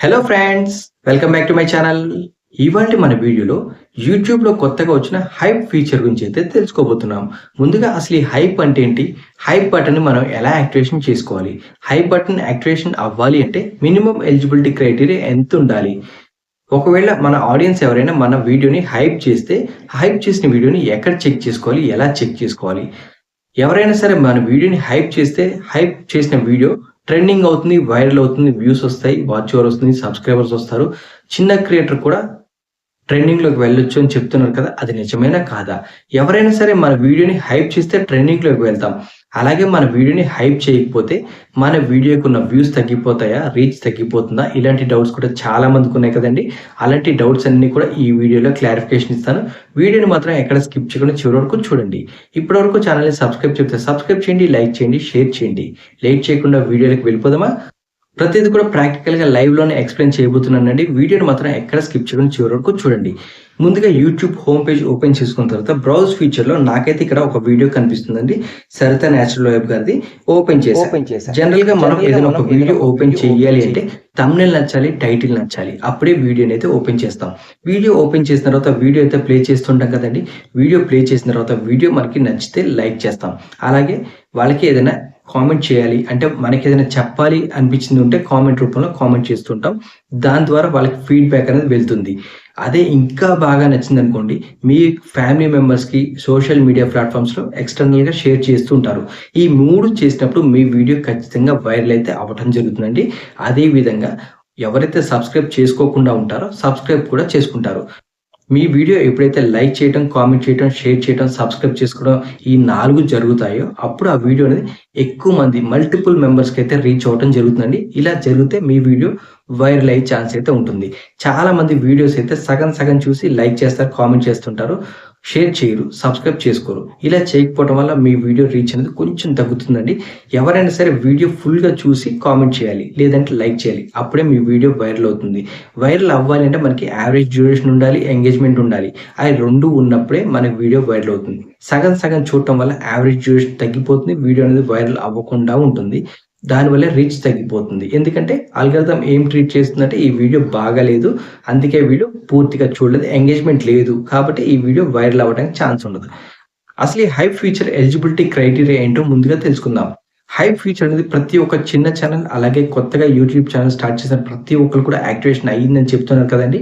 Hello friends, welcome back to my channel. ఇవాల్టి మన వీడియోలో యూట్యూబ్లో కొత్తగా వచ్చిన హైప్ ఫీచర్ గురించి అయితే తెలుసుకోబోతున్నాం. ముందుగా అసలు ఈ హైప్ అంటే ఏంటి, హైప్ బటన్ మనం ఎలా యాక్టివేషన్ చేసుకోవాలి, హైప్ బటన్ యాక్టివేషన్ అవ్వాలి అంటే మినిమం ఎలిజిబిలిటీ క్రైటీరియా ఎంత ఉండాలి, ఒకవేళ మన ఆడియన్స్ ఎవరైనా మన వీడియోని హైప్ చేస్తే హైప్ చేసిన వీడియోని ఎక్కడ చెక్ చేసుకోవాలి, ఎలా చెక్ చేసుకోవాలి, ఎవరైనా సరే మన వీడియోని హైప్ చేస్తే హైప్ చేసిన వీడియో ట్రెండింగ్ అవుతుంది, వైరల్ అవుతుంది, వ్యూస్ వస్తాయి, వాచ్ అవర్ వస్తుంది, సబ్స్క్రైబర్స్ వస్తారు, చిన్న క్రియేటర్ కూడా ట్రెండింగ్‌లోకి వెళ్ళొచ్చు అని చెప్తున్నారు కదా! అది నిజమేనా కాదా? ఎవరైనా సరే మన వీడియోని హైప్ చేస్తే ట్రెండింగ్‌లోకి వెళ్తాం. అలాగే మన వీడియోని హైప్ చేయకపోతే మన వీడియోకున్న వ్యూస్ తగ్గిపోతాయా? రీచ్ తగ్గిపోతుందా? ఇలాంటి డౌట్స్ కూడా చాలా మందికున్నాయి కదండీ! అలాంటి డౌట్స్ అన్నీ కూడా ఈ వీడియోలో క్లారిఫికేషన్ ఇస్తాను. వీడియోని మాత్రం ఎక్కడ స్కిప్ చేయకుండా చివరి వరకు చూడండి. ఇప్పటివరకు ఛానల్‌ని సబ్స్క్రైబ్ చేయండి, లైక్ చేయండి, షేర్ చేయండి. లేట్ చేయకుండా వీడియోలోకి వెళ్ళిపోదామా? ప్రతిది కూడా ప్రాక్టికల్‌గా లైవ్‌లోనే ఎక్స్‌ప్లెయిన్ చేయబోతున్నానండి. వీడియోని మాత్రం ఎక్కడ స్కిప్ చేయకుండా చివరి వరకు చూడండి. ముందుగా యూట్యూబ్ హోమ్ పేజ్ ఓపెన్ చేసుకున్న తర్వాత బ్రౌజ్ ఫీచర్‌లో నాకైతే ఇక్కడ ఒక వీడియో కనిపిస్తుందండి. సరిత నేచురల్ వైబ్ గారిది ఓపెన్ చేశా. జనరల్‌గా మనం ఏదైనా ఒక వీడియో ఓపెన్ చేయాలి అంటే థంబ్‌నెయిల్ నచ్చాలి, టైటిల్ నచ్చాలి. అప్పుడే వీడియోని అయితే ఓపెన్ చేస్తాం. వీడియో ఓపెన్ చేసిన తర్వాత వీడియో అయితే ప్లే చేస్తుంటాం కదండీ! వీడియో ప్లే చేసిన తర్వాత వీడియో మనకి నచ్చితే లైక్ చేస్తాం. అలాగే వాళ్ళకి ఏదైనా కామెంట్ చేయాలి అంటే మనకేదైనా చెప్పాలి అనిపించింది ఉంటే కామెంట్ రూపంలో కామెంట్ చేస్తుంటాం. దాని ద్వారా వాళ్ళకి ఫీడ్‌బ్యాక్ అనేది వెళ్తుంది. అదే ఇంకా బాగా నచ్చిందనుకోండి, మీ ఫ్యామిలీ మెంబర్స్‌కి సోషల్ మీడియా ప్లాట్‌ఫామ్స్‌లో ఎక్స్‌టర్నల్‌గా షేర్ చేస్తూ ఉంటారు. ఈ 3 చేసినప్పుడు మీ వీడియో ఖచ్చితంగా వైరల్ అయితే అవ్వటం జరుగుతుందండి. అదే విధంగా ఎవరైతే సబ్స్క్రైబ్ చేసుకోకుండా ఉంటారో సబ్స్క్రైబ్ కూడా చేసుకుంటారు. మీ వీడియో ఎప్పుడైతే లైక్ చేయటం, కామెంట్ చేయటం, షేర్ చేయటం, సబ్స్క్రైబ్ చేసుకోవడం ఈ 4 జరుగుతాయో అప్పుడు ఆ వీడియో అనేది ఎక్కువ మంది మల్టిపుల్ మెంబర్స్‌కి అయితే రీచ్ అవ్వటం జరుగుతుందండి. ఇలా జరిగితే మీ వీడియో వైరల్ అయ్యే ఛాన్స్ అయితే ఉంటుంది. చాలా మంది వీడియోస్ అయితే సగం సగం చూసి లైక్ చేస్తారు, కామెంట్ చేస్తుంటారు, షేర్ చేయరు, సబ్స్క్రైబ్ చేసుకోరు. ఇలా చేయకపోవడం వల్ల మీ వీడియో రీచ్ అనేది కొంచెం తగ్గుతుందండి. ఎవరైనా సరే వీడియో ఫుల్‌గా చూసి కామెంట్ చేయాలి, లేదంటే లైక్ చేయాలి. అప్పుడే మీ వీడియో వైరల్ అవుతుంది. వైరల్ అవ్వాలి అంటే మనకి యావరేజ్ డ్యూరేషన్ ఉండాలి, ఎంగేజ్‌మెంట్ ఉండాలి. అవి 2 ఉన్నప్పుడే మన వీడియో వైరల్ అవుతుంది. సగం సగం చూడటం వల్ల యావరేజ్ డ్యూరేషన్ తగ్గిపోతుంది. వీడియో అనేది వైరల్ అవ్వకుండా ఉంటుంది. దానివల్ల రీచ్ తగ్గిపోతుంది. ఎందుకంటే ఆల్‌గారిథం ఏం ట్రీట్ చేస్తుందంటే ఈ వీడియో బాగాలేదు, అందుకే వీడియో పూర్తిగా చూడలేదు, ఎంగేజ్‌మెంట్ లేదు, కాబట్టి ఈ వీడియో వైరల్ అవ్వడానికి ఛాన్స్ ఉండదు. అసలు ఈ హైప్ ఫీచర్ ఎలిజిబిలిటీ క్రైటీరియా ఏంటో ముందుగా తెలుసుకుందాం. హైప్ ఫీచర్ అనేది ప్రతి ఒక్క చిన్న ఛానల్, అలాగే కొత్తగా యూట్యూబ్ ఛానల్ స్టార్ట్ చేసిన ప్రతి ఒక్కరు కూడా యాక్టివేషన్ అయ్యిందని చెప్తున్నారు కదండీ!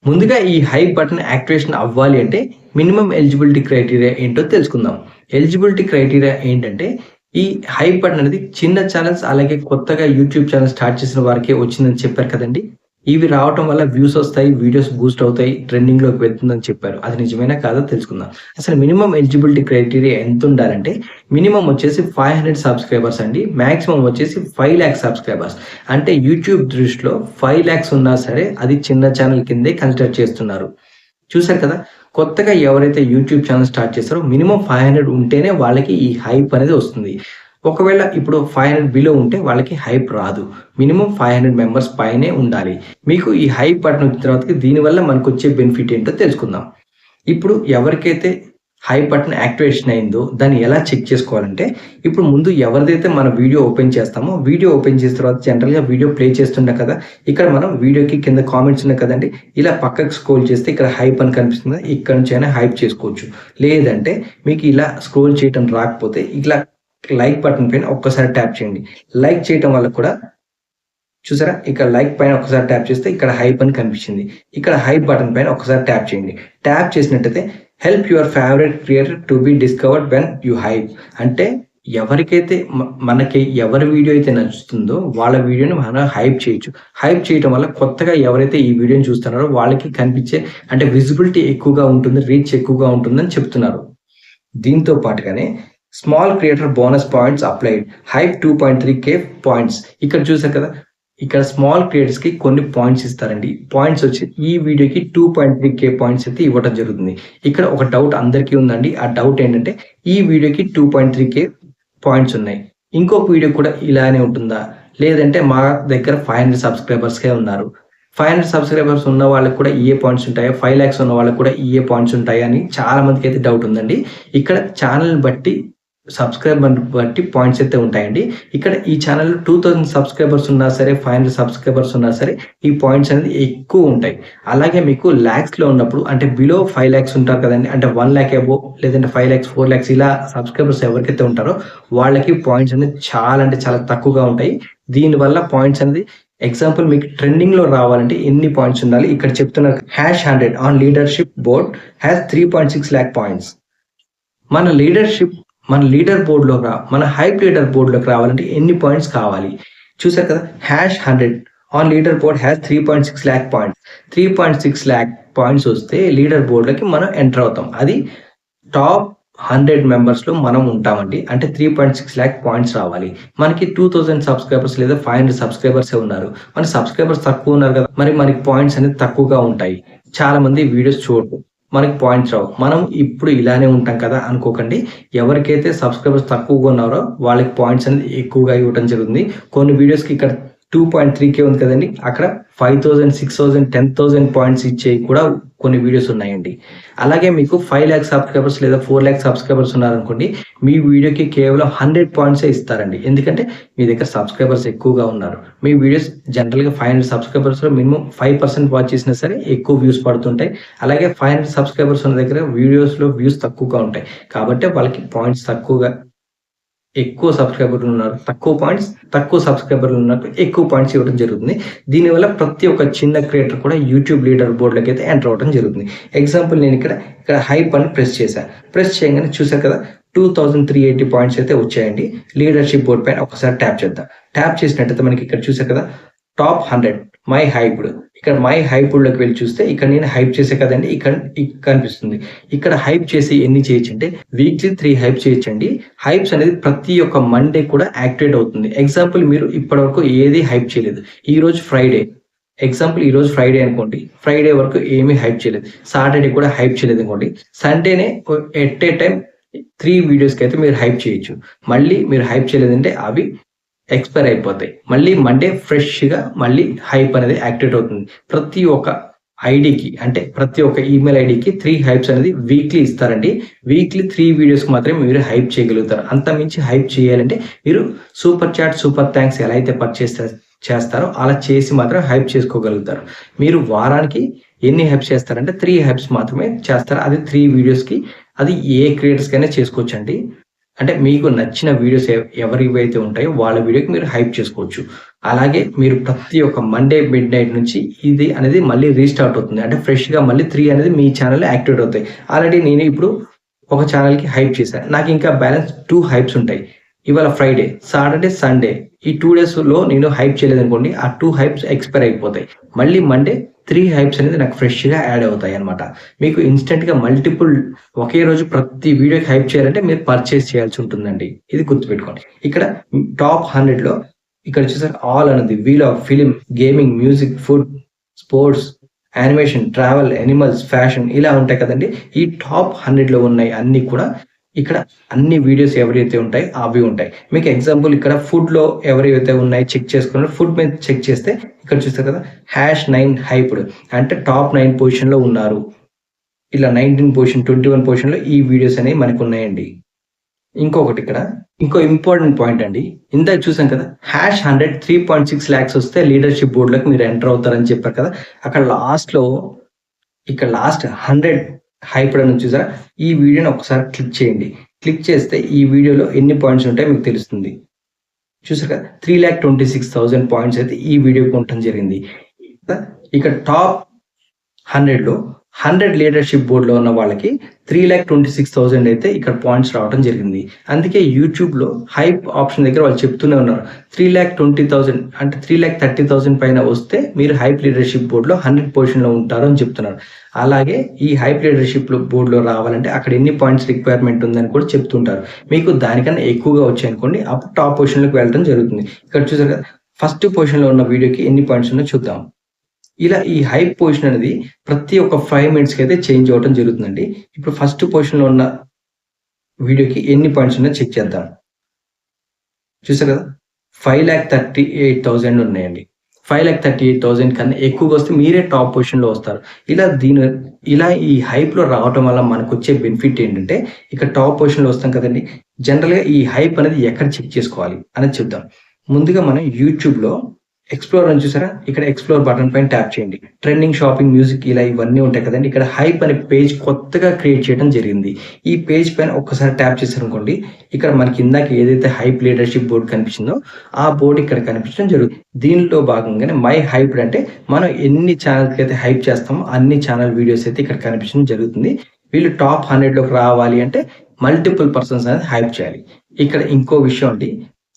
ముందుగా ఈ హైప్ బటన్ యాక్టివేషన్ అవ్వాలి అంటే మినిమం ఎలిజిబిలిటీ క్రైటీరియా ఏంటో తెలుసుకుందాం. ఎలిజిబిలిటీ క్రైటీరియా ఏంటంటే ఈ హైప్ బటన్ అనేది చిన్న ఛానల్స్, అలాగే కొత్తగా యూట్యూబ్ ఛానల్ స్టార్ట్ చేసిన వారికే వచ్చిందని చెప్పారు కదండీ! ఇవి రావటం వల్ల వ్యూస్ వస్తాయి, వీడియోస్ బూస్ట్ అవుతాయి, ట్రెండింగ్‌లోకి వెళ్తుందని చెప్పారు. అది నిజమేనా కాదా తెలుసుకుందాం. అసలు మినిమం ఎలిజిబిలిటీ క్రైటీరియా ఎంత ఉండాలంటే మినిమం వచ్చేసి 500 సబ్స్క్రైబర్స్ అండి. మాక్సిమం వచ్చేసి 5,00,000 సబ్స్క్రైబర్స్. అంటే యూట్యూబ్ దృష్టిలో 5,00,000 ఉన్నా సరే అది చిన్న ఛానల్ కిందే కన్సిడర్ చేస్తున్నారు. చూసారు కదా! కొత్తగా ఎవరైతే యూట్యూబ్ ఛానల్ స్టార్ట్ చేస్తారో మినిమం 500 ఉంటేనే వాళ్ళకి ఈ హైప్ అనేది వస్తుంది. ఒకవేళ ఇప్పుడు 500 బిలో ఉంటే వాళ్ళకి హైప్ రాదు. మినిమం 500 మెంబర్స్ పైనే ఉండాలి. మీకు ఈ హైప్ బటన్ వచ్చిన తర్వాతకి దీనివల్ల మనకొచ్చే బెనిఫిట్ ఏంటో తెలుసుకుందాం. ఇప్పుడు ఎవరికైతే హైప్ బటన్ యాక్టివేషన్ అయిందో దాన్ని ఎలా చెక్ చేసుకోవాలంటే, ఇప్పుడు ముందు ఎవరిదైతే మన వీడియో ఓపెన్ చేస్తామో వీడియో ఓపెన్ చేసిన తర్వాత జనరల్‌గా వీడియో ప్లే చేస్తుంటాం కదా! ఇక్కడ మనం వీడియోకి కింద కామెంట్స్ ఉన్నాయి కదండీ! ఇలా పక్కకు స్క్రోల్ చేస్తే ఇక్కడ హైప్ అని కనిపిస్తుంది. ఇక్కడ నుంచి అయినా హైప్ చేసుకోవచ్చు. లేదంటే మీకు ఇలా స్క్రోల్ చేయటం రాకపోతే ఇలా లైక్ బటన్ పైన ఒక్కసారి ట్యాప్ చేయండి. లైక్ చేయటం వల్ల కూడా చూసారా? ఇక్కడ లైక్ పైన ఒక్కసారి ట్యాప్ చేస్తే ఇక్కడ హైప్ అని కనిపించింది. ఇక్కడ హైప్ బటన్ పైన ఒక్కసారి ట్యాప్ చేయండి. ట్యాప్ చేసినట్టయితే help your favourite creator to be discovered when you hype. అంటే ఎవరికైతే మనకి ఎవరి వీడియో అయితే నచ్చుతుందో వాళ్ళ వీడియోని మనం హైప్ చేయొచ్చు. హైప్ చేయటం వల్ల కొత్తగా ఎవరైతే ఈ వీడియోని చూస్తున్నారో వాళ్ళకి కనిపించే అంటే విజిబిలిటీ ఎక్కువగా ఉంటుంది, రీచ్ ఎక్కువగా ఉంటుందని చెప్తున్నారు. దీంతో పాటుగానే small creator bonus points applied hype 2.3K points. ఇక్కడ చూసారు కదా! ఇక్కడ స్మాల్ క్రియేటర్స్‌కి కొన్ని పాయింట్స్ ఇస్తారండి. పాయింట్స్ వచ్చి ఈ వీడియోకి 2.3K పాయింట్స్ అయితే ఇవ్వడం జరుగుతుంది. ఇక్కడ ఒక డౌట్ అందరికీ ఉందండి. ఆ డౌట్ ఏంటంటే ఈ వీడియోకి 2.3K పాయింట్స్ ఉన్నాయి. ఇంకొక వీడియో కూడా ఇలానే ఉంటుందా? లేదంటే మా దగ్గర 500 సబ్స్క్రైబర్స్‌కే ఉన్నారు. 500 సబ్స్క్రైబర్స్ ఉన్న వాళ్ళకి కూడా ఇయే పాయింట్స్ ఉంటాయా? 5,00,000 ఉన్న వాళ్ళకి కూడా ఇయే పాయింట్స్ ఉంటాయా? అని చాలా మందికైతే డౌట్ ఉందండి. ఇక్కడ ఛానల్‌ని బట్టి సబ్స్క్రైబర్ బట్టి పాయింట్స్ అయితే ఉంటాయండి. ఇక్కడ ఈ ఛానల్‌లో 2000 సబ్స్క్రైబర్స్ ఉన్నా సరే, 500 సబ్స్క్రైబర్స్ ఉన్నా సరే, ఈ పాయింట్స్ అనేది ఎక్కువ ఉంటాయి. అలాగే మీకు లాక్స్‌లో ఉన్నప్పుడు అంటే బిలో 5 లాక్స్ ఉంటారు కదండీ. అంటే 1 లాక్ అబోవ్ లేదంటే 5 లాక్స్, 4 లాక్స్ ఇలా సబ్స్క్రైబర్స్ ఎవరికైతే ఉంటారో వాళ్ళకి పాయింట్స్ అనేది చాలా అంటే చాలా తక్కువగా ఉంటాయి. దీనివల్ల పాయింట్స్ అనేది ఎగ్జాంపుల్ మీకు ట్రెండింగ్‌లో రావాలంటే ఎన్ని పాయింట్స్ ఉండాలి? ఇక్కడ చెప్తున్నారు #100 on leadership board has 3.6 lakh points. మన లీడర్ బోర్డ్‌లోకి మన హైప్ లీడర్ బోర్డ్‌లోకి రావాలంటే ఎన్ని పాయింట్స్ కావాలి? చూసారు కదా! #100 on leaderboard has 3.6 lakh points. 3.6 lakh points వస్తే లీడర్ బోర్డ్‌లోకి మనం ఎంటర్ అవుతాం. అది టాప్ 100 మెంబర్స్‌లో మనం ఉంటామండి. అంటే 3.6 లాక్ పాయింట్స్ రావాలి. మనకి 2000 సబ్స్క్రైబర్స్ లేదా 500 సబ్స్క్రైబర్సే ఉన్నారు. మన సబ్స్క్రైబర్స్ తక్కువ ఉన్నారు కదా! మరి మనకి పాయింట్స్ అనేది తక్కువగా ఉంటాయి. చాలా మంది వీడియోస్ చూడరు. మనకి పాయింట్స్ రావు. మనం ఇప్పుడు ఇలానే ఉంటాం కదా అనుకోకండి. ఎవరికైతే సబ్స్క్రైబర్స్ తక్కువగా ఉన్నారో వాళ్ళకి పాయింట్స్ అనేది ఎక్కువగా ఇవ్వడం జరుగుతుంది. కొన్ని వీడియోస్‌కి ఇక్కడ 2.3K ఉంది కదండీ! అక్కడ 5000, 6000, 10,000 పాయింట్స్ ఇచ్చేవి కూడా కొన్ని వీడియోస్ ఉన్నాయండి. అలాగే మీకు 5 లాక్ సబ్స్క్రైబర్స్ లేదా 4 లాక్ సబ్స్క్రైబర్స్ ఉన్నారనుకోండి. మీ వీడియోకి కేవలం 100 పాయింట్సే ఇస్తారండి. ఎందుకంటే మీ దగ్గర సబ్స్క్రైబర్స్ ఎక్కువగా ఉన్నారు. మీ వీడియోస్ జనరల్‌గా 500 సబ్స్క్రైబర్స్‌లో మినిమమ్ 5% వాచ్ చేసినా సరే ఎక్కువ వ్యూస్ పడుతుంటాయి. అలాగే 500 సబ్స్క్రైబర్స్ ఉన్న దగ్గర వీడియోస్‌లో వ్యూస్ తక్కువగా ఉంటాయి. కాబట్టే వాళ్ళకి పాయింట్స్ తక్కువగా ఎక్కువ సబ్స్క్రైబర్లు ఉన్నారు. తక్కువ సబ్స్క్రైబర్లు ఉన్నట్టు ఎక్కువ పాయింట్స్ ఇవ్వడం జరుగుతుంది. దీనివల్ల ప్రతి ఒక్క చిన్న క్రియేటర్ కూడా యూట్యూబ్ లీడర్ బోర్డ్‌లోకి అయితే ఎంటర్ అవ్వడం జరుగుతుంది. ఎగ్జాంపుల్ నేను ఇక్కడ హైప్ అని ప్రెస్ చేశా. ప్రెస్ చేయగానే చూసారు కదా! 2380 పాయింట్స్ అయితే వచ్చాయండి. లీడర్‌షిప్ బోర్డ్ పైన ఒకసారి ట్యాప్ చేద్దాం. ట్యాప్ చేసినట్టయితే మనకి ఇక్కడ చూసారు కదా! Top 100 my hyped. ఇక్కడ మై హైప్డ్‌లోకి వెళ్లి చూస్తే ఇక్కడ నేను హైప్ చేశా కదండీ! ఇక్కడ కనిపిస్తుంది. ఇక్కడ హైప్ చేసి ఎన్ని చేయొచ్చంటే వీక్లీ 3 హైప్ చేయొచ్చండి. హైప్స్ అనేది ప్రతి ఒక్క మండే కూడా యాక్టివేట్ అవుతుంది. ఎగ్జాంపుల్ మీరు ఇప్పటివరకు ఏది హైప్ చేయలేదు. ఈరోజు ఫ్రైడే. ఎగ్జాంపుల్ ఈరోజు ఫ్రైడే అనుకోండి. ఫ్రైడే వరకు ఏమీ హైప్ చేయలేదు. సాటర్డే కూడా హైప్ చేయలేదు అనుకోండి. సండేనే ఎట్ ఏ టైమ్ 3 వీడియోస్‌కి అయితే మీరు హైప్ చేయొచ్చు. మళ్ళీ మీరు హైప్ చేయలేదంటే అవి ఎక్స్‌పైర్ అయిపోతాయి. మళ్ళీ మండే ఫ్రెష్‌గా మళ్ళీ హైప్ అనేది యాక్టివేట్ అవుతుంది. ప్రతి ఒక్క ఐడీకి అంటే ప్రతి ఒక్క ఈమెయిల్ ఐడీకి 3 హైప్స్ అనేది వీక్లీ ఇస్తారండి. వీక్లీ 3 వీడియోస్‌కి మాత్రమే మీరు హైప్ చేయగలుగుతారు. అంతకుమించి హైప్ చేయాలంటే మీరు సూపర్ చాట్, సూపర్ థాంక్స్ ఎలా అయితే పర్చేస్ చేస్తారో అలా చేసి మాత్రం హైప్ చేసుకోగలుగుతారు. మీరు వారానికి ఎన్ని హైప్స్ చేస్తారంటే 3 హైప్స్ మాత్రమే చేస్తారు. అది 3 వీడియోస్‌కి అది ఏ క్రియేటర్స్‌కైనా చేసుకోవచ్చండి. అంటే మీకు నచ్చిన వీడియోస్ ఎవరివైతే ఉంటాయో వాళ్ళ వీడియోకి మీరు హైప్ చేసుకోవచ్చు. అలాగే మీరు ప్రతి ఒక్క మండే మిడ్‌నైట్ నుంచి ఇది అనేది మళ్ళీ రీస్టార్ట్ అవుతుంది. అంటే ఫ్రెష్‌గా మళ్ళీ 3 అనేది మీ ఛానెల్‌లో యాక్టివేట్ అవుతాయి. ఆల్రెడీ నేను ఇప్పుడు ఒక ఛానెల్‌కి హైప్ చేశాను. నాకు ఇంకా బ్యాలెన్స్ 2 హైప్స్ ఉంటాయి. ఇవాళ ఫ్రైడే, సాటర్డే, సండే ఈ 2 డేస్‌లో నేను హైప్ చేయలేదనుకోండి. ఆ 2 హైప్స్ ఎక్స్‌పైర్ అయిపోతాయి. మళ్ళీ మండే 3 హైప్స్ అనేది నాకు ఫ్రెష్‌గా యాడ్ అవుతాయన్నమాట. మీకు ఇన్‌స్టంట్‌గా మల్టిపుల్ ఒకే రోజు ప్రతి వీడియోకి హైప్ చేయాలంటే మీరు పర్చేస్ చేయాల్సి ఉంటుందండి. ఇది గుర్తుపెట్టుకోండి. ఇక్కడ టాప్ 100లో ఇక్కడ చూసారా ఆల్ అనేది vlog, film, gaming, music, food, sports, animation, travel, animals, fashion ఇలా ఉంటాయి కదండీ! ఈ టాప్ 100లో ఉన్నాయి అన్నీ కూడా ఇక్కడ అన్ని వీడియోస్ ఎవరైతే ఉంటాయో అవి ఉంటాయి. మీకు ఎగ్జాంపుల్ ఇక్కడ ఫుడ్‌లో ఎవరైతే ఉన్నాయో చెక్ చేసుకుని ఫుడ్ మీద చెక్ చేస్తే ఇక్కడ చూస్తారు కదా! #9 హైప్డ్ అంటే టాప్ 9 పొజిషన్‌లో ఉన్నారు. ఇలా 19 పొజిషన్, 21 పొజిషన్‌లో ఈ వీడియోస్ అనేవి మనకున్నాయండి. ఇంకొకటి ఇక్కడ ఇంకో ఇంపార్టెంట్ పాయింట్ అండి. ఇందాక చూసాం కదా! #100 3.6 లాక్స్ వస్తే లీడర్‌షిప్ బోర్డ్‌లోకి మీరు ఎంటర్ అవుతారని చెప్పారు కదా! అక్కడ ఇక్కడ లాస్ట్ 100 హైప్డ్ అని ఉంది చూసారా? ఈ వీడియోని ఒకసారి క్లిక్ చేయండి. క్లిక్ చేస్తే ఈ వీడియోలో ఎన్ని పాయింట్స్ ఉంటాయో మీకు తెలుస్తుంది. చూసారు కదా! 3,26,000 పాయింట్స్ అయితే ఈ వీడియోకి ఉండటం జరిగింది. ఇక్కడ టాప్ 100లో 100 లీడర్‌షిప్ బోర్డ్‌లో ఉన్న వాళ్ళకి 3,26,000 అయితే ఇక్కడ పాయింట్స్ రావడం జరిగింది. అందుకే యూట్యూబ్‌లో హైప్ ఆప్షన్ దగ్గర వాళ్ళు చెప్తూనే ఉన్నారు. 3,20,000 అంటే 3,30,000 పైన వస్తే మీరు హైప్ లీడర్‌షిప్ బోర్డ్‌లో 100 పొజిషన్‌లో ఉంటారు అని చెప్తున్నారు. అలాగే ఈ హైప్ లీడర్‌షిప్ బోర్డ్‌లో రావాలంటే అక్కడ ఎన్ని పాయింట్స్ రిక్వైర్మెంట్ ఉందని కూడా చెప్తుంటారు. మీకు దానికన్నా ఎక్కువగా వచ్చాయనుకోండి అప్పుడు టాప్ పొజిషన్‌లోకి వెళ్ళడం జరుగుతుంది. ఇక్కడ చూసారు కదా! ఫస్ట్ పొజిషన్‌లో ఉన్న వీడియోకి ఎన్ని పాయింట్స్ ఉన్నాయో చూద్దాం. ఇలా ఈ హైప్ పొజిషన్ అనేది ప్రతి ఒక్క 5 మినిట్స్‌కి అయితే చేంజ్ అవ్వడం జరుగుతుందండి. ఇప్పుడు ఫస్ట్ పొజిషన్‌లో ఉన్న వీడియోకి ఎన్ని పాయింట్స్ ఉన్నాయో చెక్ చేద్దాం. చూసారు కదా! 5,38,000 ఉన్నాయండి. 5,38,000 కన్నా ఎక్కువగా వస్తే మీరే టాప్ పొజిషన్‌లో వస్తారు. ఇలా ఈ హైప్‌లో రావటం వల్ల మనకొచ్చే బెనిఫిట్ ఏంటంటే, ఇక్కడ టాప్ పొజిషన్‌లో వస్తాం కదండీ! జనరల్‌గా ఈ హైప్ అనేది ఎక్కడ చెక్ చేసుకోవాలి అనేది చెప్తాం. ముందుగా మనం యూట్యూబ్‌లో ఎక్స్‌ప్లోర్ అని చూసారా? ఇక్కడ ఎక్స్‌ప్లోర్ బటన్ పైన ట్యాప్ చేయండి. ట్రెండింగ్, షాపింగ్, మ్యూజిక్ ఇలా ఇవన్నీ ఉంటాయి కదండీ! ఇక్కడ హైప్ అనే పేజ్ కొత్తగా క్రియేట్ చేయడం జరిగింది. ఈ పేజ్ పైన ఒక్కసారి ట్యాప్ చేశారనుకోండి, ఇక్కడ మనకి ఇందాక ఏదైతే హైప్ లీడర్‌షిప్ బోర్డ్ కనిపించిందో, ఆ బోర్డ్ ఇక్కడ కనిపించడం జరుగుతుంది. దీనిలో భాగంగానే మై హైప్డ్ అంటే మనం ఎన్ని ఛానెల్స్‌కి అయితే హైప్ చేస్తామో అన్ని ఛానెల్ వీడియోస్ అయితే ఇక్కడ కనిపించడం జరుగుతుంది. వీళ్ళు టాప్ 100లోకి రావాలి అంటే మల్టిపుల్ పర్సన్స్ అనేది హైప్ చేయాలి. ఇక్కడ ఇంకో విషయం అండి.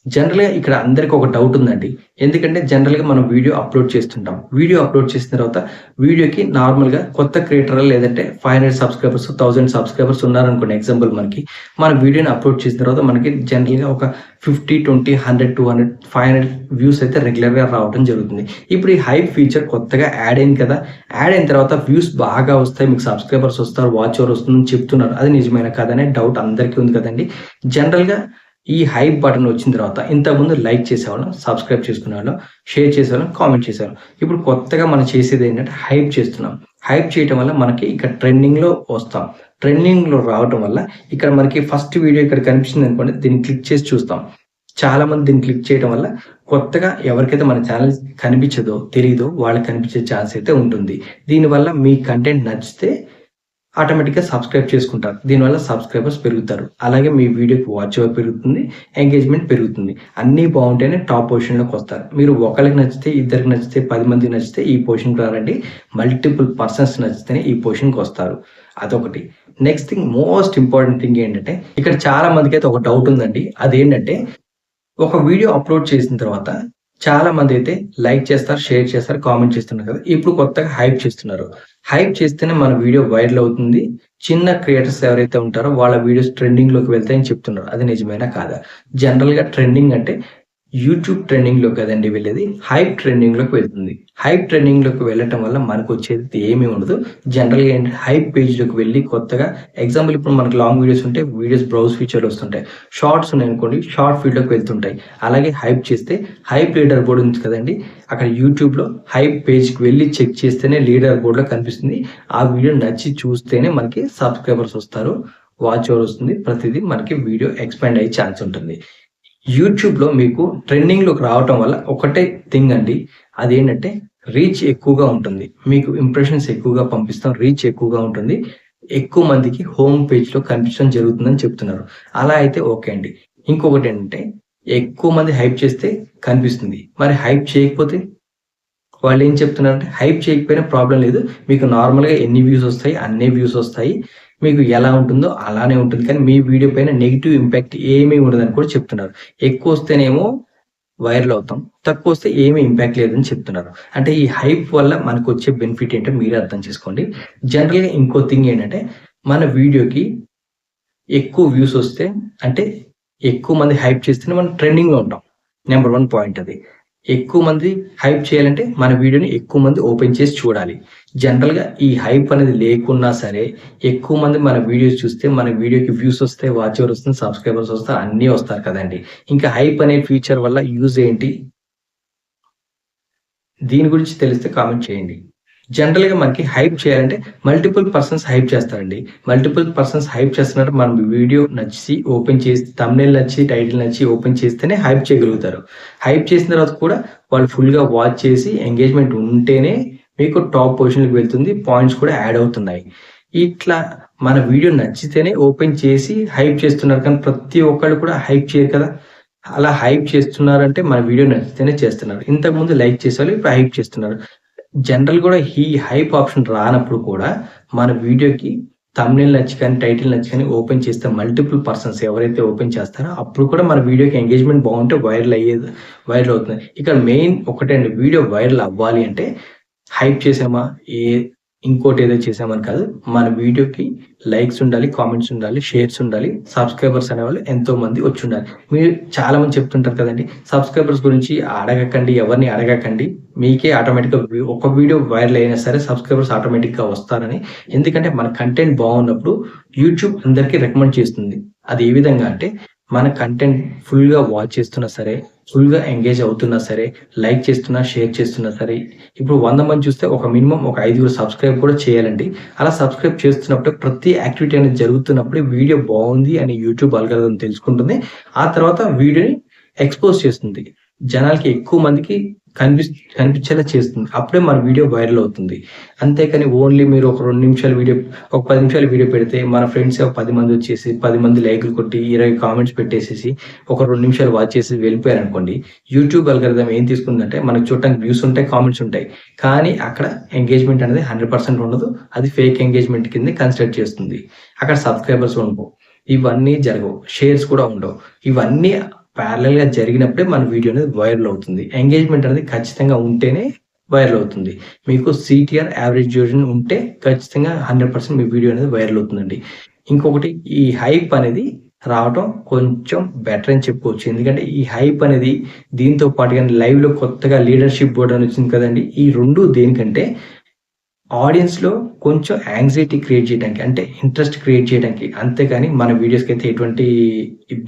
జనరల్‌గా ఇక్కడ అందరికి ఒక డౌట్ ఉందండి. ఎందుకంటే జనరల్‌గా మనం వీడియో అప్‌లోడ్ చేస్తుంటాం. వీడియో అప్‌లోడ్ చేసిన తర్వాత వీడియోకి నార్మల్‌గా కొత్త క్రియేటర్ లేదంటే 500 సబ్స్క్రైబర్స్, 1000 సబ్స్క్రైబర్స్ ఉన్నారనుకోండి ఎగ్జాంపుల్ మనకి. మన వీడియోని అప్‌లోడ్ చేసిన తర్వాత మనకి జనరల్‌గా ఒక 50, 20, 100, 200, 500 వ్యూస్ అయితే రెగ్యులర్‌గా రావడం జరుగుతుంది. ఇప్పుడు ఈ హైప్ ఫీచర్ కొత్తగా యాడ్ అయింది కదా! యాడ్ అయిన తర్వాత వ్యూస్ బాగా వస్తాయి. మీకు సబ్స్క్రైబర్స్ వస్తారు. వాచ్ అవర్ వస్తుందని చెప్తున్నారు. అది నిజమేనా కాదా అనే డౌట్ అందరికీ ఉంది కదండీ! జనరల్‌గా ఈ హైప్ బటన్ వచ్చిన తర్వాత ఇంతకుముందు లైక్ చేసేవాళ్ళం, సబ్స్క్రైబ్ చేసుకునేవాళ్ళం, షేర్ చేసేవాళ్ళం, కామెంట్ చేసేవాళ్ళం. ఇప్పుడు కొత్తగా మనం చేసేది ఏంటంటే హైప్ చేస్తున్నాం. హైప్ చేయటం వల్ల మనకి ఇక్కడ ట్రెండింగ్‌లో వస్తాం. ట్రెండింగ్‌లో రావటం వల్ల ఇక్కడ మనకి ఫస్ట్ వీడియో ఇక్కడ కనిపిస్తుంది అనుకోండి, దీన్ని క్లిక్ చేసి చూస్తాం. చాలామంది దీన్ని క్లిక్ చేయడం వల్ల కొత్తగా ఎవరికైతే మన ఛానల్ కనిపించదో, తెలీదో వాళ్ళకి కనిపించే ఛాన్స్ అయితే ఉంటుంది. దీనివల్ల మీ కంటెంట్ నచ్చితే ఆటోమేటిక్‌గా సబ్స్క్రైబ్ చేసుకుంటారు. దీనివల్ల సబ్స్క్రైబర్స్ పెరుగుతారు. అలాగే మీ వీడియోకి వాచ్ అవర్ పెరుగుతుంది. ఎంగేజ్‌మెంట్ పెరుగుతుంది. అన్నీ బావుంటేనే టాప్ పొజిషన్‌లోకి వస్తారు. మీరు ఒకళ్ళకి నచ్చితే, ఇద్దరికి నచ్చితే, 10 మందికి నచ్చితే ఈ పొజిషన్‌కి రారండి. మల్టిపుల్ పర్సన్స్ నచ్చితేనే ఈ పొజిషన్‌కి వస్తారు. అదొకటి. Next thing, most important thing ఏంటంటే, ఇక్కడ చాలా మందికైతే ఒక డౌట్ ఉందండి. అదేంటంటే, ఒక వీడియో అప్‌లోడ్ చేసిన తర్వాత చాలా మందైతే లైక్ చేస్తారు, షేర్ చేస్తారు, కామెంట్ చేస్తున్నారు కదా! ఇప్పుడు కొత్తగా హైప్ చేస్తున్నారు. హైప్ చేస్తేనే మన వీడియో వైరల్ అవుతుంది. చిన్న క్రియేటర్స్ ఎవరైతే ఉంటారో వాళ్ళ వీడియోస్ ట్రెండింగ్‌లోకి వెళ్తాయని చెప్తున్నారు. అది నిజమేనా కాదా? జనరల్‌గా ట్రెండింగ్ అంటే యూట్యూబ్ ట్రెండింగ్‌లో కదండీ వెళ్ళేది. హైప్ ట్రెండింగ్‌లోకి వెళ్తుంది. హైప్ ట్రెండింగ్‌లోకి వెళ్ళటం వల్ల మనకొచ్చేది ఏమీ ఉండదు. జనరల్‌గా ఏంటంటే హైప్ పేజ్‌లోకి వెళ్ళి కొత్తగా ఎగ్జాంపుల్ ఇప్పుడు మనకు లాంగ్ వీడియోస్ ఉంటే వీడియోస్ బ్రౌజ్ ఫీచర్‌లు వస్తుంటాయి. షార్ట్స్ ఉన్నాయనుకోండి షార్ట్ ఫీడ్‌లోకి వెళ్తుంటాయి. అలాగే హైప్ చేస్తే హైప్ లీడర్ బోర్డ్ ఉంది కదండీ! అక్కడ యూట్యూబ్‌లో హైప్ పేజ్‌కి వెళ్ళి చెక్ చేస్తేనే లీడర్ బోర్డ్‌లో కనిపిస్తుంది. ఆ వీడియో నచ్చి చూస్తేనే మనకి సబ్స్క్రైబర్స్ వస్తారు. వాచ్ అవర్ వస్తుంది. ప్రతిదీ మనకి వీడియో ఎక్స్‌పాండ్ అయ్యే ఛాన్స్ ఉంటుంది. యూట్యూబ్‌లో మీకు ట్రెండింగ్‌లోకి రావటం వల్ల ఒకటే థింగ్ అండి. అదేంటంటే రీచ్ ఎక్కువగా ఉంటుంది. మీకు ఇంప్రెషన్స్ ఎక్కువగా పంపిస్తాం. రీచ్ ఎక్కువగా ఉంటుంది. ఎక్కువ మందికి హోమ్ పేజ్‌లో కనిపించడం జరుగుతుందని చెప్తున్నారు. అలా అయితే ఓకే అండి. ఇంకొకటేంటంటే ఎక్కువ మంది హైప్ చేస్తే కనిపిస్తుంది. మరి హైప్ చేయకపోతే? వాళ్ళేం చెప్తున్నారంటే హైప్ చేయకపోయినా ప్రాబ్లమ్ లేదు. మీకు నార్మల్‌గా ఎన్ని వ్యూస్ వస్తాయి, అన్నే వ్యూస్ వస్తాయి. మీకు ఎలా ఉంటుందో అలానే ఉంటుంది. కానీ మీ వీడియో పైన నెగెటివ్ ఇంపాక్ట్ ఏమీ ఉండదని కూడా చెప్తున్నారు. ఎక్కువొస్తేనేమో వైరల్ అవుతాం. తక్కువొస్తే ఏమీ ఇంపాక్ట్ లేదని చెప్తున్నారు. అంటే ఈ హైప్ వల్ల మనకొచ్చే బెనిఫిట్ ఏంటో మీరే అర్థం చేసుకోండి. జనరల్‌గా ఇంకో థింగ్ ఏంటంటే మన వీడియోకి ఎక్కువ వ్యూస్ వస్తే అంటే ఎక్కువ మంది హైప్ చేస్తేనే మనం ట్రెండింగ్‌లో ఉంటాం. నంబర్ 1 పాయింట్ అది. ఎక్కువ మంది హైప్ చేయాలంటే మన వీడియోని ఎక్కువ మంది ఓపెన్ చేసి చూడాలి. జనరల్‌గా ఈ హైప్ అనేది లేకున్నా సరే ఎక్కువ మంది మన వీడియోస్ చూస్తే మన వీడియోకి వ్యూస్ వస్తాయి, వాచ్ అవర్ వస్తుంది, సబ్స్క్రైబర్స్ వస్తారు, అన్నీ వస్తారు కదండీ! ఇంకా హైప్ అనే ఫీచర్ వల్ల యూజ్ ఏంటి? దీని గురించి తెలిస్తే కామెంట్ చేయండి. జనరల్‌గా మనకి హైప్ చేయాలంటే మల్టిపుల్ పర్సన్స్ హైప్ చేస్తారండి. మల్టిపుల్ పర్సన్స్ హైప్ చేస్తున్నారు. మన వీడియో నచ్చి ఓపెన్ చేసి థంబ్‌నెయిల్ నచ్చి, టైటిల్ నచ్చి ఓపెన్ చేస్తేనే హైప్ చేయగలుగుతారు. హైప్ చేసిన తర్వాత కూడా వాళ్ళు ఫుల్‌గా వాచ్ చేసి ఎంగేజ్‌మెంట్ ఉంటేనే మీకు టాప్ పొజిషన్‌లోకి వెళ్తుంది. పాయింట్స్ కూడా యాడ్ అవుతున్నాయి. ఇట్లా మన వీడియో నచ్చితేనే ఓపెన్ చేసి హైప్ చేస్తున్నారు. కానీ ప్రతి ఒక్కళ్ళు కూడా హైప్ చేయరు కదా! అలా హైప్ చేస్తున్నారంటే మన వీడియో నచ్చితేనే చేస్తున్నారు. ఇంతకుముందు లైక్ చేసేవాళ్ళు ఇప్పుడు హైప్ చేస్తున్నారు. జనరల్ కూడా ఈ హైప్ ఆప్షన్ రానప్పుడు కూడా మన వీడియోకి థంబ్‌నెయిల్ నచ్చి కానీ, టైటిల్ నచ్చి కానీ ఓపెన్ చేస్తే మల్టిపుల్ పర్సన్స్ ఎవరైతే ఓపెన్ చేస్తారో అప్పుడు కూడా మన వీడియోకి ఎంగేజ్‌మెంట్ బాగుంటే వైరల్ అవుతుంది. ఇక్కడ మెయిన్ ఒకటే అండి, వీడియో వైరల్ అవ్వాలి అంటే హైప్ చేసామా, ఇంకోటి ఏదో చేసామని కాదు. మన వీడియోకి లైక్స్ ఉండాలి, కామెంట్స్ ఉండాలి, షేర్స్ ఉండాలి, సబ్స్క్రైబర్స్ అనేవాళ్ళు ఎంతో మంది వచ్చుండాలి. మీరు చాలా మంది చెప్తుంటారు కదండీ! సబ్స్క్రైబర్స్ గురించి అడగకండి, ఎవరిని అడగకండి. మీకే ఆటోమేటిక్‌గా ఒక వీడియో వైరల్ అయినా సరే సబ్స్క్రైబర్స్ ఆటోమేటిక్‌గా వస్తారని. ఎందుకంటే మన కంటెంట్ బాగున్నప్పుడు యూట్యూబ్ అందరికి రికమెండ్ చేస్తుంది. అది ఏ విధంగా అంటే మన కంటెంట్ ఫుల్‌గా వాచ్ చేస్తున్నా సరే, ఫుల్‌గా ఎంగేజ్ అవుతున్నా సరే, లైక్ చేస్తున్నా, షేర్ చేస్తున్నా సరే, ఇప్పుడు 100 మంది చూస్తే ఒక మినిమమ్ ఒక 5 సబ్స్క్రైబ్ కూడా చేయాలండి. అలా సబ్స్క్రైబ్ చేస్తున్నప్పుడు ప్రతి యాక్టివిటీ అనేది జరుగుతున్నప్పుడు వీడియో బావుంది అని యూట్యూబ్ అల్గారిథం తెలుసుకుంటుంది. ఆ తర్వాత వీడియోని ఎక్స్‌పోజ్ చేస్తుంది. జనాలకి ఎక్కువ మందికి కనిపించేలా చేస్తుంది. అప్పుడే మన వీడియో వైరల్ అవుతుంది. అంతేకాని ఓన్లీ మీరు ఒక 2 నిమిషాల వీడియో, ఒక 10 నిమిషాల వీడియో పెడితే మన ఫ్రెండ్సే ఒక 10 మంది వచ్చేసి 10 మంది లైకులు కొట్టి 20 కామెంట్స్ పెట్టేసేసి ఒక 2 నిమిషాలు వాచ్ చేసి వెళ్ళిపోయారనుకోండి. యూట్యూబ్ అల్గారిథం ఏం తీసుకుందంటే మనకు చూడటానికి వ్యూస్ ఉంటాయి, కామెంట్స్ ఉంటాయి. కానీ అక్కడ ఎంగేజ్‌మెంట్ అనేది 100% ఉండదు. అది ఫేక్ ఎంగేజ్‌మెంట్ కింద కన్సిడర్ చేస్తుంది. అక్కడ సబ్స్క్రైబర్స్ ఉండవు. ఇవన్నీ జరగవు. షేర్స్ కూడా ఉండవు. ఇవన్నీ ప్యారలల్‌గా జరిగినప్పుడే మన వీడియో అనేది వైరల్ అవుతుంది. ఎంగేజ్‌మెంట్ అనేది ఖచ్చితంగా ఉంటేనే వైరల్ అవుతుంది. మీకు సీటీఆర్ యావరేజ్ డ్యూరేషన్ ఉంటే ఖచ్చితంగా 100% మీ వీడియో అనేది వైరల్ అవుతుందండి. ఇంకొకటి ఈ హైప్ అనేది రావటం కొంచెం బెటర్ అని చెప్పుకోవచ్చు. ఎందుకంటే ఈ హైప్ అనేది దీంతో పాటుగా లైవ్‌లో కొత్తగా లీడర్‌షిప్ బోర్డ్ అని వచ్చింది కదండీ! ఈ 2 దేనికంటే ఆడియన్స్‌లో కొంచెం యాంగ్జైటీ క్రియేట్ చేయడానికి, అంటే ఇంట్రెస్ట్ క్రియేట్ చేయడానికి. అంతేగాని మన వీడియోస్‌కైతే ఎటువంటి ఇబ్బ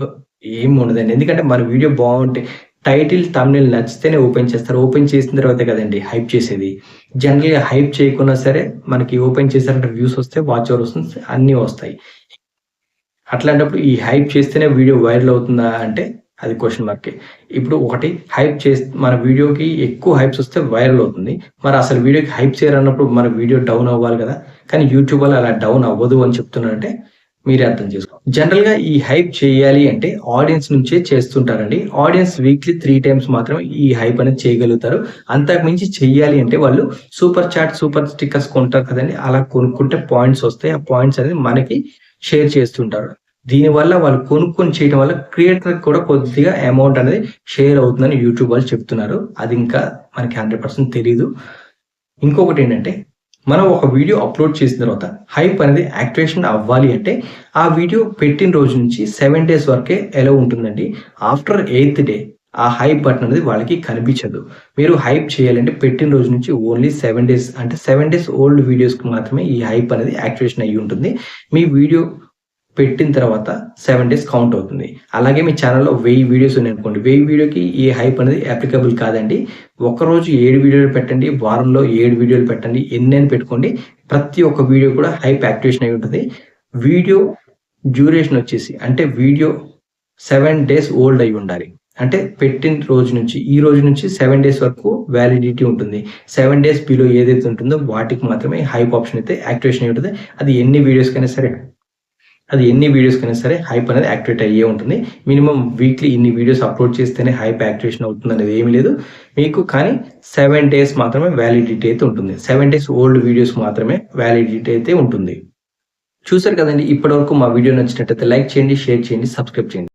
ఏమి ఉండదండి. ఎందుకంటే మన వీడియో బావుంటే టైటిల్, థంబ్‌నెయిల్ నచ్చితేనే ఓపెన్ చేస్తారు. ఓపెన్ చేసిన తర్వాతే కదండీ హైప్ చేసేది. జనరల్‌గా హైప్ చేయకున్నా సరే మనకి ఓపెన్ చేశారంటే వ్యూస్ వస్తాయి, వాచ్ అవర్ వస్తుంది, అన్నీ వస్తాయి. అట్లాంటప్పుడు ఈ హైప్ చేస్తేనే వీడియో వైరల్ అవుతుందా అంటే అది క్వెషన్ మార్కే. ఇప్పుడు ఒకటి హైప్ మన వీడియోకి ఎక్కువ హైప్స్ వస్తే వైరల్ అవుతుంది. మరి అసలు వీడియోకి హైప్ చేయరన్నప్పుడు మన వీడియో డౌన్ అవ్వాలి కదా! కానీ యూట్యూబ్ వాళ్ళు అలా డౌన్ అవ్వదు అని చెప్తున్నారంటే మీరే అర్థం చేసుకోవాలి. జనరల్‌గా ఈ హైప్ చేయాలి అంటే ఆడియన్స్ నుంచే చేస్తుంటారండి. ఆడియన్స్ వీక్లీ 3 టైమ్స్ మాత్రమే ఈ హైప్ అనేది చేయగలుగుతారు. అంతకు మించి చెయ్యాలి అంటే వాళ్ళు సూపర్ చాట్, సూపర్ స్టిక్కర్స్ కొంటారు కదండీ! అలా కొనుక్కుంటే పాయింట్స్ వస్తాయి. ఆ పాయింట్స్ అనేది మనకి షేర్ చేస్తుంటారు. దీనివల్ల వాళ్ళు కొనుక్కొని చేయడం వల్ల క్రియేటర్‌కి కూడా కొద్దిగా అమౌంట్ అనేది షేర్ అవుతుందని యూట్యూబ్ వాళ్ళు చెప్తున్నారు. అది ఇంకా మనకి 100% తెలీదు. ఇంకొకటేంటంటే మనం ఒక వీడియో అప్‌లోడ్ చేసిన తర్వాత హైప్ అనేది యాక్టివేషన్ అవ్వాలి అంటే ఆ వీడియో పెట్టిన రోజు నుంచి 7 డేస్ వరకే ఎలో ఉంటుందండి. ఆఫ్టర్ 8థ్ డే ఆ హైప్ బటన్ అనేది వాళ్ళకి కనిపించదు. మీరు హైప్ చేయాలంటే పెట్టిన రోజు నుంచి ఓన్లీ 7 డేస్, అంటే 7 డేస్ ఓల్డ్ వీడియోస్‌కి మాత్రమే ఈ హైప్ అనేది యాక్టివేషన్ అయ్యి ఉంటుంది. మీ వీడియో పెట్టిన తర్వాత 7 డేస్ కౌంట్ అవుతుంది. అలాగే మీ ఛానెల్‌లో 1000 వీడియోస్ ఉన్నాయనుకోండి. 1000 వీడియోకి ఈ హైప్ అనేది అప్లికబుల్ కాదండి. ఒక్కరోజు 7 వీడియోలు పెట్టండి. వారంలో 7 వీడియోలు పెట్టండి. ఎన్నైనా పెట్టుకోండి. ప్రతి ఒక్క వీడియో కూడా హైప్ యాక్టివేషన్ అయి ఉంటుంది. వీడియో డ్యూరేషన్ వచ్చేసి, అంటే వీడియో 7 డేస్ ఓల్డ్ అయి ఉండాలి. అంటే పెట్టిన రోజు నుంచి, ఈ రోజు నుంచి 7 డేస్ వరకు వ్యాలిడిటీ ఉంటుంది. 7 డేస్ బిలో ఏదైతే ఉంటుందో వాటికి మాత్రమే హైప్ ఆప్షన్ అయితే యాక్టివేషన్ అయి ఉంటుంది. అది ఎన్ని వీడియోస్‌కైనా సరే హైప్ అనేది యాక్టివేట్ అయ్యే ఉంటుంది. మినిమమ్ వీక్లీ ఇన్ని వీడియోస్ అప్‌లోడ్ చేస్తేనే హైప్ యాక్టివేషన్ అవుతుందనేది ఏమీ లేదు. మీకు కానీ 7 డేస్ మాత్రమే వ్యాలిడిటీ అయితే ఉంటుంది. 7 డేస్ ఓల్డ్ వీడియోస్ మాత్రమే వ్యాలిడిటీ అయితే ఉంటుంది. చూసారు కదండీ! ఇప్పటివరకు మా వీడియో నచ్చినట్టయితే లైక్ చేయండి, షేర్ చేయండి, సబ్స్క్రైబ్ చేయండి.